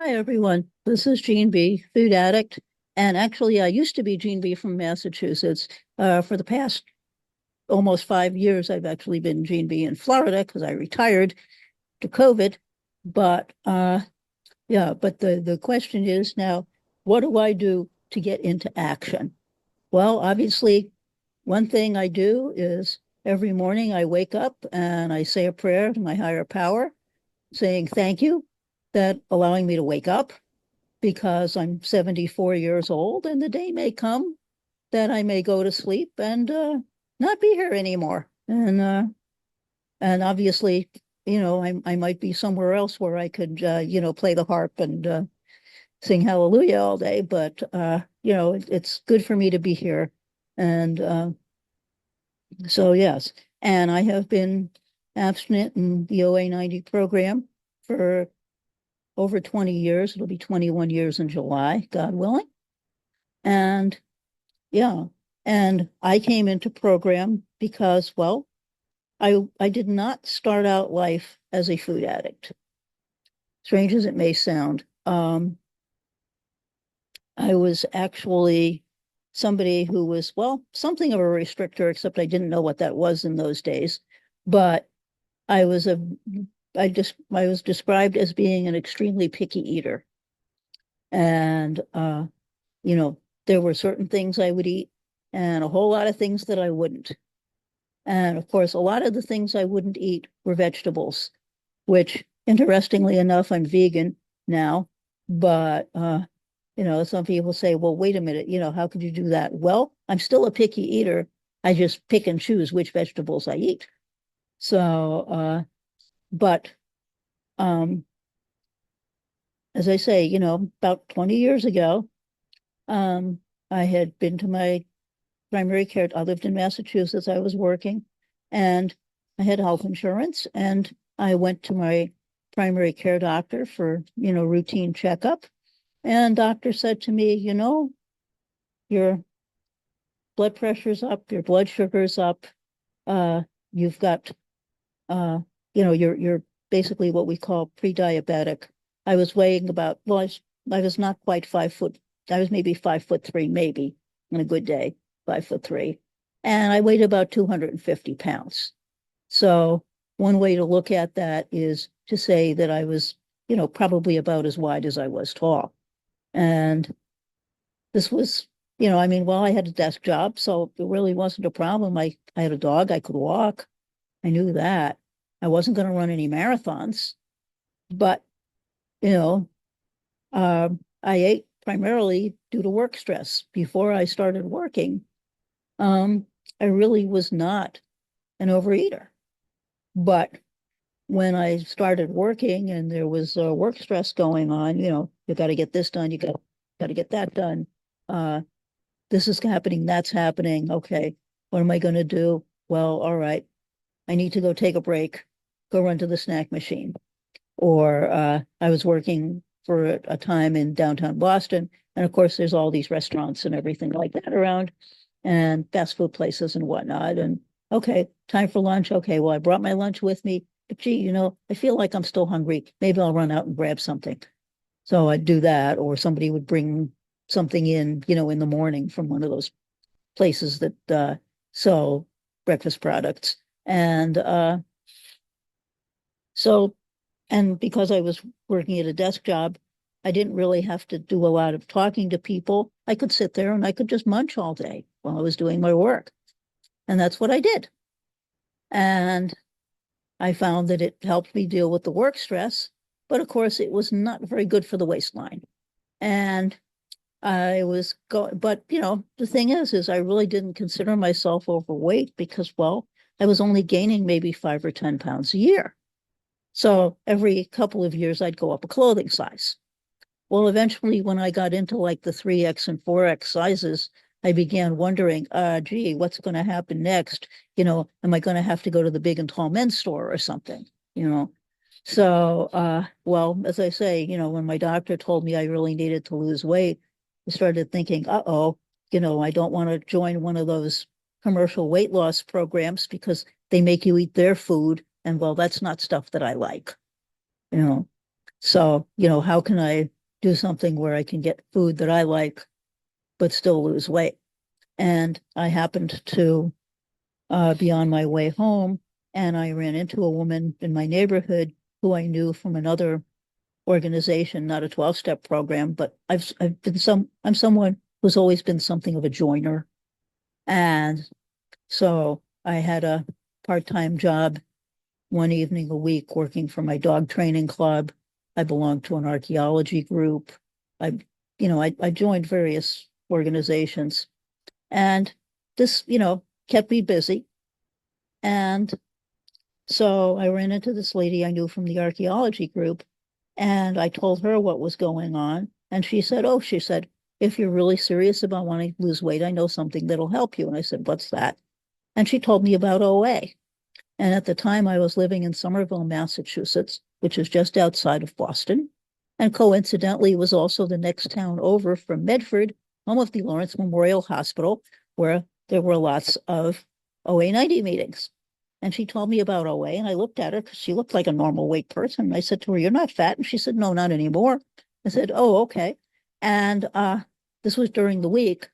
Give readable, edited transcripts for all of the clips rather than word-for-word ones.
Hi, everyone. This is Jean B., food addict. And actually, I used to be Jean B. from Massachusetts. For the past almost 5 years, I've actually been Jean B. in Florida because I retired to COVID. But yeah, but the question is now, what do I do to get into action? Well, obviously, one thing I do is every morning I wake up and I say a prayer to my higher power, saying thank you that allowing me to wake up because I'm 74 years old and the day may come that I may go to sleep and not be here anymore. And obviously, I might be somewhere else where I could, play the harp and sing hallelujah all day. But, it's good for me to be here. And so, yes. And I have been abstinent in the OA 90 program for over 20 years. It'll be 21 years in July, God willing. And yeah, and I came into program because, well, I did not start out life as a food addict. Strange as it may sound, I was actually somebody who was, well, something of a restrictor, except I didn't know what that was in those days. But I was a, I was described as being an extremely picky eater, and you know, there were certain things I would eat and a whole lot of things that I wouldn't. And of course, a lot of the things I wouldn't eat were vegetables, which interestingly enough, I'm vegan now. But, some people say, well, wait a minute, how could you do that? Well, I'm still a picky eater. I just pick and choose which vegetables I eat. So, but um, as I say, about 20 years ago, um, I had been to my primary care. I lived in Massachusetts. I was working and I had health insurance, and I went to my primary care doctor for, routine checkup. And doctor said to me, your blood pressure's up, your blood sugar's up. You've got, uh, you're basically what we call pre-diabetic. I was weighing about, well, I was not quite 5 foot. I was maybe 5'3", maybe on a good day, 5'3". And I weighed about 250 pounds. So one way to look at that is to say that I was, probably about as wide as I was tall. And this was, well, I had a desk job, so it really wasn't a problem. I had a dog, I could walk. I knew that. I wasn't going to run any marathons, but, you know, I ate primarily due to work stress. Before I started working, um, I really was not an overeater. But when I started working and there was work stress going on, you got to get this done, you got to get that done. Uh, this is happening, that's happening. Okay, what am I going to do? Well, all right, I need to go take a break, go run to the snack machine. Or I was working for a time in downtown Boston, and of course, there's all these restaurants and everything like that around, and fast food places and whatnot. And okay, time for lunch. Okay, well, I brought my lunch with me, but gee, I feel like I'm still hungry. Maybe I'll run out and grab something. So I'd do that, or somebody would bring something in, in the morning from one of those places that sell breakfast products. And so, and because I was working at a desk job, I didn't really have to do a lot of talking to people. I could sit there and I could just munch all day while I was doing my work. And that's what I did. And I found that it helped me deal with the work stress, but of course it was not very good for the waistline. And I was going, but the thing is I really didn't consider myself overweight because, well, I was only gaining maybe 5 or 10 pounds a year. So every couple of years I'd go up a clothing size. Well, eventually when I got into like the 3X and 4X sizes, I began wondering, gee, what's going to happen next? Am I going to have to go to the big and tall men's store or something? You know, so, well, as I say, when my doctor told me I really needed to lose weight, I started thinking, uh-oh, I don't want to join one of those commercial weight loss programs because they make you eat their food. And well, that's not stuff that I like, you know. So, how can I do something where I can get food that I like, but still lose weight? And I happened to be on my way home, and I ran into a woman in my neighborhood who I knew from another organization, not a 12-step program, but I'm someone who's always been something of a joiner. And so I had a part-time job one evening a week working for my dog training club. I belonged to an archaeology group. I, I joined various organizations, and this, kept me busy. And so I ran into this lady I knew from the archaeology group, and I told her what was going on. And she said, "Oh, she said, if you're really serious about wanting to lose weight, I know something that'll help you." And I said, "What's that?" And she told me about OA. And at the time, I was living in Somerville, Massachusetts, which is just outside of Boston. And coincidentally, was also the next town over from Medford, home of the Lawrence Memorial Hospital, where there were lots of OA 90 meetings. And she told me about OA, and I looked at her because she looked like a normal weight person. And I said to her, "You're not fat." And she said, "No, not anymore." I said, "Oh, okay." And this was during the week.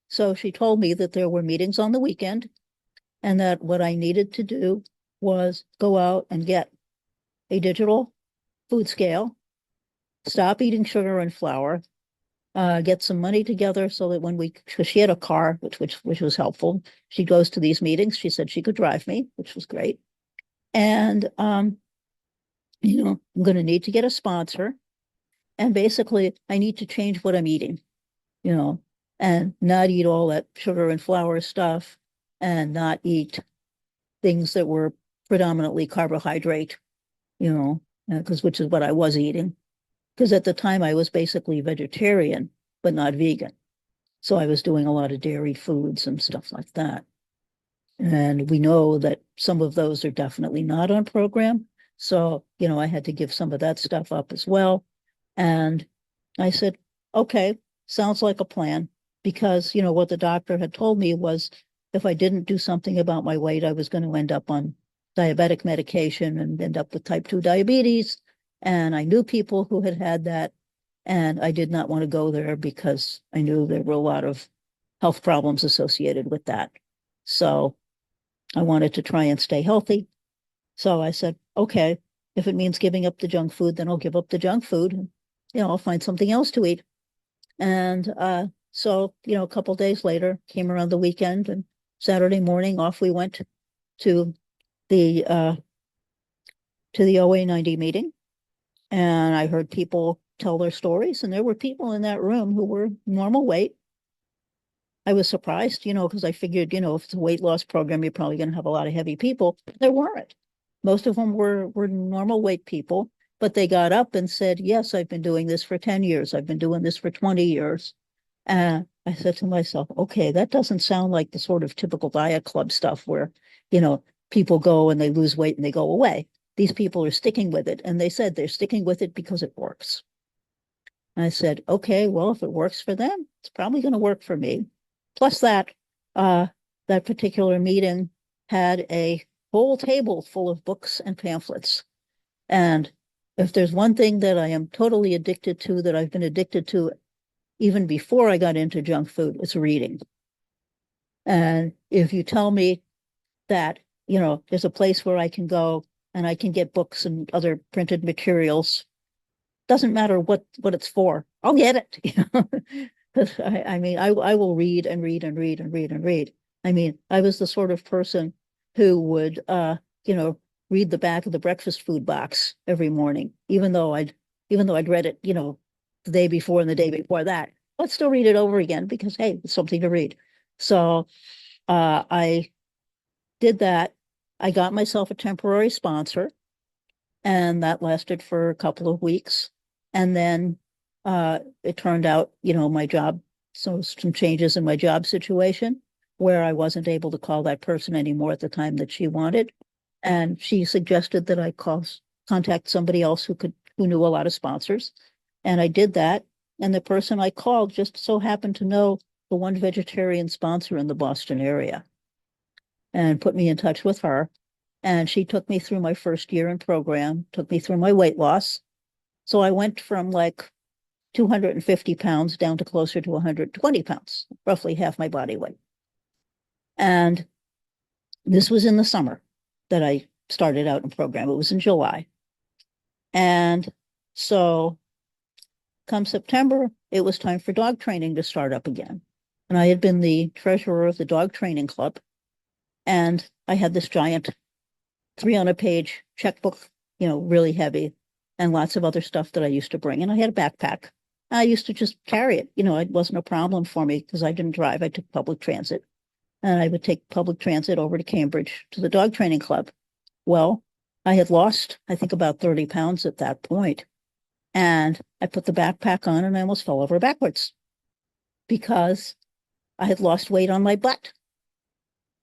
So she told me that there were meetings on the weekend, and that what I needed to do was go out and get a digital food scale, stop eating sugar and flour, get some money together so that because she had a car, which was helpful. She goes to these meetings. She said she could drive me, which was great. And I'm going to need to get a sponsor, and basically I need to change what I'm eating, you know, and not eat all that sugar and flour stuff, and not eat things that were predominantly carbohydrate, because which is what I was eating. Because at the time I was basically vegetarian, but not vegan. So I was doing a lot of dairy foods and stuff like that. And we know that some of those are definitely not on program. So, I had to give some of that stuff up as well. And I said, okay, sounds like a plan. Because, what the doctor had told me was if I didn't do something about my weight, I was going to end up on diabetic medication and end up with type 2 diabetes. And I knew people who had had that. And I did not want to go there because I knew there were a lot of health problems associated with that. So I wanted to try and stay healthy. So I said, okay, if it means giving up the junk food, then I'll give up the junk food. And, I'll find something else to eat. And so, a couple of days later, came around the weekend, and Saturday morning off we went to the OA 90 meeting. And I heard people tell their stories, and there were people in that room who were normal weight. I was surprised, because I figured, if it's a weight loss program, you're probably going to have a lot of heavy people. There weren't. Most of them were normal weight people, but they got up and said, "Yes, I've been doing this for 10 years. I've been doing this for 20 years." And I said to myself, okay, that doesn't sound like the sort of typical diet club stuff where, people go and they lose weight and they go away. These people are sticking with it. And they said they're sticking with it because it works. And I said, okay, well, if it works for them, it's probably going to work for me. Plus that particular meeting had a whole table full of books and pamphlets. And if there's one thing that I am totally addicted to, that I've been addicted to even before I got into junk food, it's reading. And if you tell me that, there's a place where I can go and I can get books and other printed materials, doesn't matter what it's for, I'll get it. I mean, I will read and read and read and read and read. I mean, I was the sort of person who would, read the back of the breakfast food box every morning, even though I'd read it, the day before and the day before that. Let's still read it over again because, hey, it's something to read. So I did that. I got myself a temporary sponsor, and that lasted for a couple of weeks. And then it turned out, my job, so some changes in my job situation where I wasn't able to call that person anymore at the time that she wanted. And she suggested that I contact somebody else who knew a lot of sponsors. And I did that. And the person I called just so happened to know the one vegetarian sponsor in the Boston area and put me in touch with her. And she took me through my first year in program, took me through my weight loss. So I went from like 250 pounds down to closer to 120 pounds, roughly half my body weight. And this was in the summer that I started out in program. It was in July. And so come September, it was time for dog training to start up again. And I had been the treasurer of the dog training club. And I had this giant 300-page checkbook, really heavy, and lots of other stuff that I used to bring. And I had a backpack. I used to just carry it. It wasn't a problem for me because I didn't drive. I took public transit. And I would take public transit over to Cambridge to the dog training club. Well, I had lost, I think, about 30 pounds at that point. And I put the backpack on and I almost fell over backwards because I had lost weight on my butt,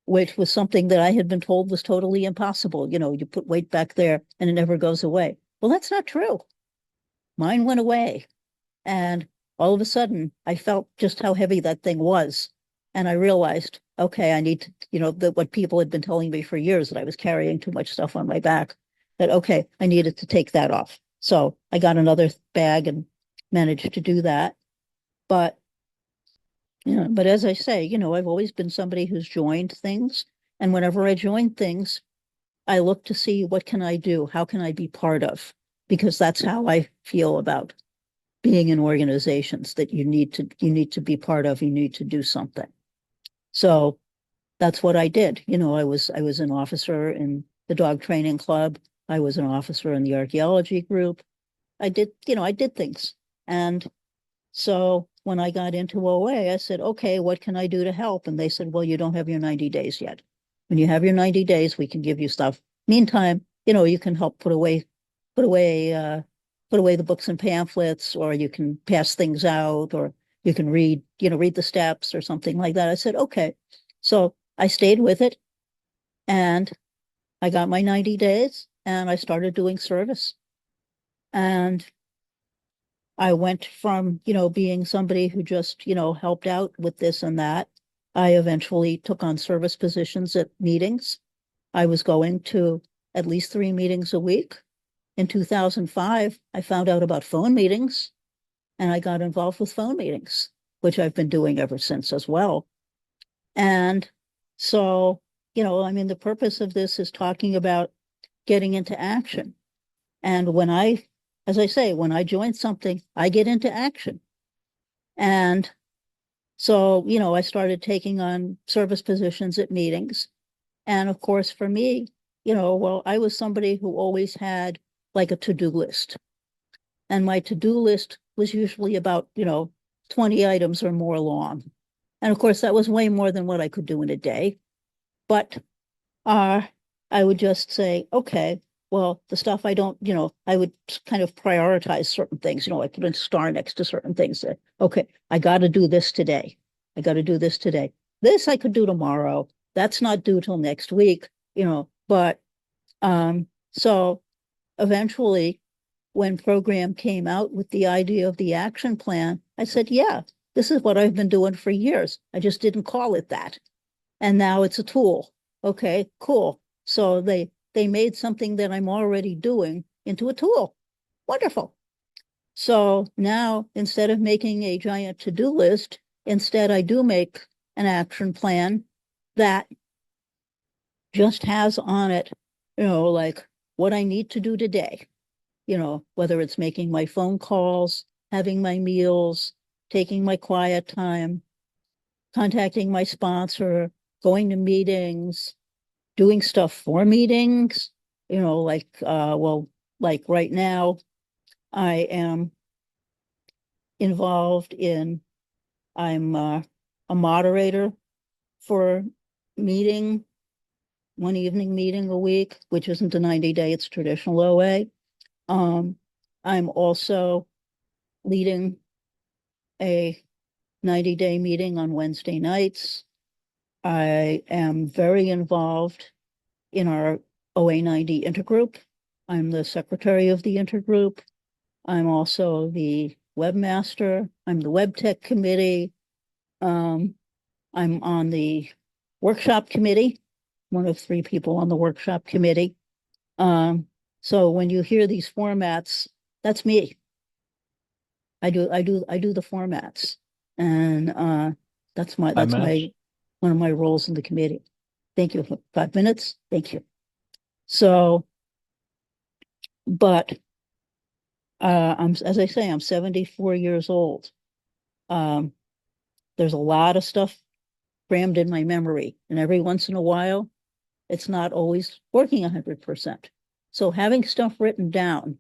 which was something that I had been told was totally impossible. You put weight back there and it never goes away. Well, that's not true. Mine went away. And all of a sudden, I felt just how heavy that thing was. And I realized, okay, I need to, that what people had been telling me for years, that I was carrying too much stuff on my back, that, okay, I needed to take that off. So I got another bag and managed to do that. But as I say, I've always been somebody who's joined things. And whenever I join things, I look to see what can I do? How can I be part of? Because that's how I feel about being in organizations, that you need to be part of, you need to do something. So that's what I did. I was an officer in the dog training club. I was an officer in the archaeology group. I did things. And so when I got into OA, I said, okay, what can I do to help? And they said, well, you don't have your 90 days yet. When you have your 90 days, we can give you stuff. Meantime, you can help put away the books and pamphlets, or you can pass things out, or you can read the steps or something like that. I said, okay. So I stayed with it and I got my 90 days and I started doing service. And I went from, being somebody who just, helped out with this and that. I eventually took on service positions at meetings. I was going to at least 3 meetings a week. In 2005, I found out about phone meetings and I got involved with phone meetings, which I've been doing ever since as well. And so, the purpose of this is talking about getting into action. And as I say, when I join something, I get into action. And so, I started taking on service positions at meetings. And of course, for me, I was somebody who always had like a to-do list. And my to-do list was usually about, 20 items or more long. And of course, that was way more than what I could do in a day. But I would just say, okay, well, the stuff I don't, I would kind of prioritize certain things. I put a star next to certain things. Okay, I got to do this today. I got to do this today. This I could do tomorrow. That's not due till next week, but so eventually when program came out with the idea of the action plan, I said, yeah, this is what I've been doing for years. I just didn't call it that. And now it's a tool. Okay, cool. So they made something that I'm already doing into a tool. Wonderful. So now instead of making a giant to-do list, instead I do make an action plan that just has on it, like what I need to do today. Whether it's making my phone calls, having my meals, taking my quiet time, contacting my sponsor, going to meetings, doing stuff for meetings, like right now, I am involved in, I'm a moderator for one evening meeting a week, which isn't a 90-day, it's traditional OA. I'm also leading a 90-day meeting on Wednesday nights. I am very involved in our OA 90 intergroup. I'm the secretary of the intergroup. I'm also the webmaster. I'm the web tech committee. I'm on the workshop committee, one of 3 people on the workshop committee. So when you hear these formats, that's me. I do the formats, and that's my one of my roles in the committee. Thank you for 5 minutes. Thank you. So, but as I say, I'm 74 years old. There's a lot of stuff crammed in my memory, and every once in a while, it's not always working 100%. So having stuff written down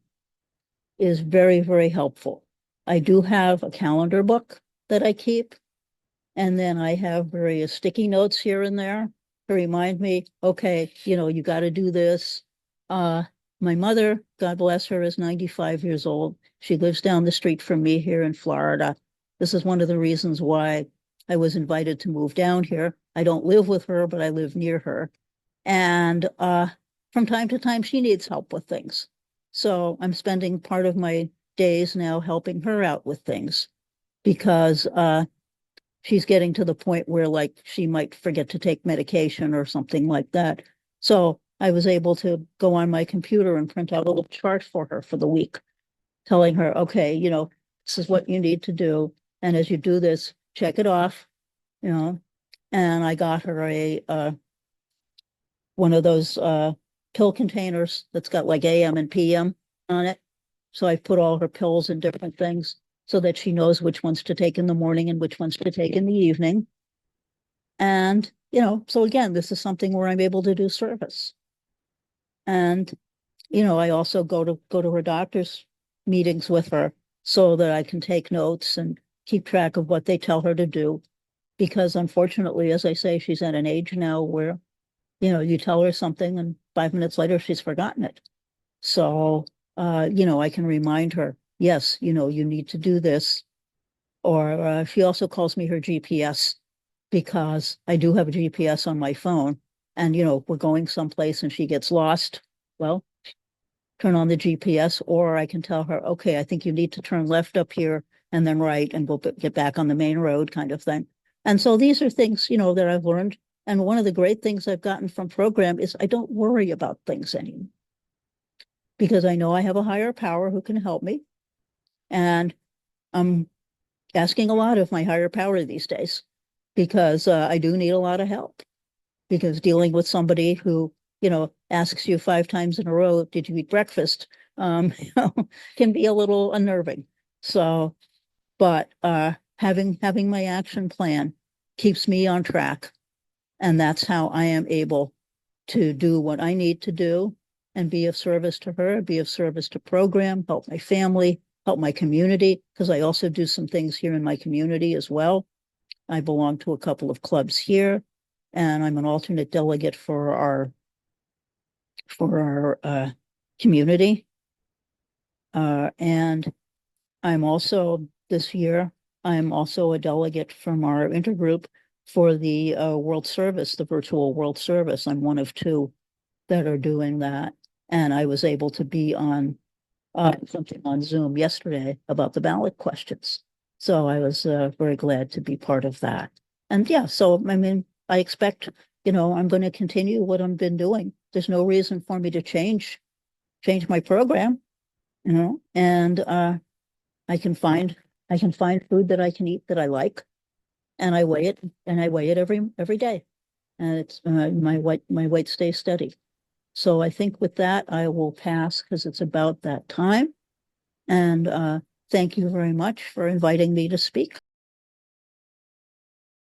is very, very helpful. I do have a calendar book that I keep, and then I have various sticky notes here and there to remind me, okay, you got to do this. My mother, God bless her, is 95 years old. She lives down the street from me here in Florida. This is one of the reasons why I was invited to move down here. I don't live with her, but I live near her. And from time to time, she needs help with things. So I'm spending part of my days now helping her out with things because she's getting to the point where like she might forget to take medication or something like that. So I was able to go on my computer and print out a little chart for her for the week, telling her, okay, this is what you need to do. And as you do this, check it off, and I got her a one of those pill containers that's got like AM and PM on it. So I put all her pills in different things so that she knows which ones to take in the morning and which ones to take in the evening. And, so again, this is something where I'm able to do service. And, I also go to her doctor's meetings with her so that I can take notes and keep track of what they tell her to do. Because unfortunately, as I say, she's at an age now where, you tell her something and 5 minutes later, she's forgotten it. So, I can remind her, yes, you need to do this. Or she also calls me her GPS because I do have a GPS on my phone. And, we're going someplace and she gets lost. Well, turn on the GPS, or I can tell her, okay, I think you need to turn left up here and then right, and we'll get back on the main road kind of thing. And so these are things, that I've learned. And one of the great things I've gotten from program is I don't worry about things anymore because I know I have a higher power who can help me. And I'm asking a lot of my higher power these days because I do need a lot of help, because dealing with somebody who, asks you 5 times in a row, did you eat breakfast? Can be a little unnerving. So, but having my action plan keeps me on track. And that's how I am able to do what I need to do and be of service to her, be of service to program, help my family, help my community, because I also do some things here in my community as well. I belong to a couple of clubs here, and I'm an alternate delegate for our community. And I'm also this year, I'm also a delegate from our intergroup for the World Service, the virtual World Service. I'm one of 2 that are doing that. And I was able to be on something on Zoom yesterday about the ballot questions. So I was very glad to be part of that. And yeah, so I mean, I expect, I'm going to continue what I've been doing. There's no reason for me to change my program, and I can find food that I can eat that I like, and I weigh it every day, and it's my weight stays steady. So I think with that, I will pass because it's about that time. And thank you very much for inviting me to speak.